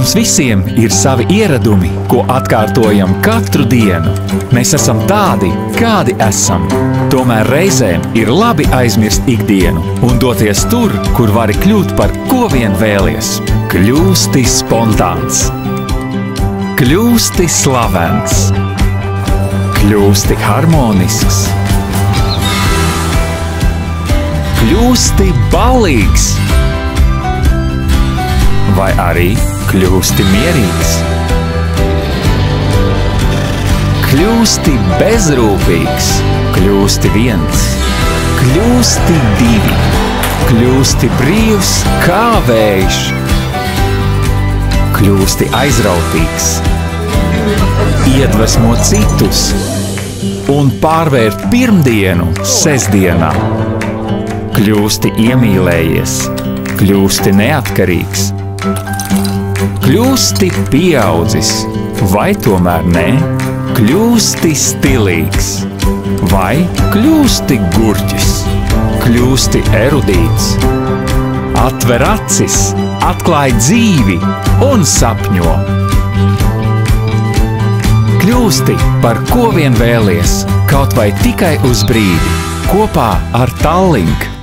Mums visiem ir savi ieradumi, ko atkārtojam katru dienu. Mēs esam tādi, kādi esam. Tomēr reizēm ir labi aizmirst ikdienu un doties tur, kur vari kļūt par ko vien vēlies. Kļūsti spontāns. Kļūsti slavens. Kļūsti harmonisks. Kļūsti ballīgs. Vai arī kļūsti mierīgs. Kļūsti bezrūpīgs. Kļūsti viens. Kļūsti divi. Kļūsti brīvs kā vējš. Kļūsti aizrautīgs. Iedvesmo citus un pārvērt pirmdienu sestdienā. Kļūsti iemīlējies. Kļūsti neatkarīgs. Kļūsti pieaudzis, vai tomēr ne? Kļūsti stilīgs, vai kļūsti gurķis? Kļūsti erudīts. Atver acis, atklāj dzīvi un sapņo. Kļūsti par ko vien vēlies, kaut vai tikai uz brīdi, kopā ar Tallink.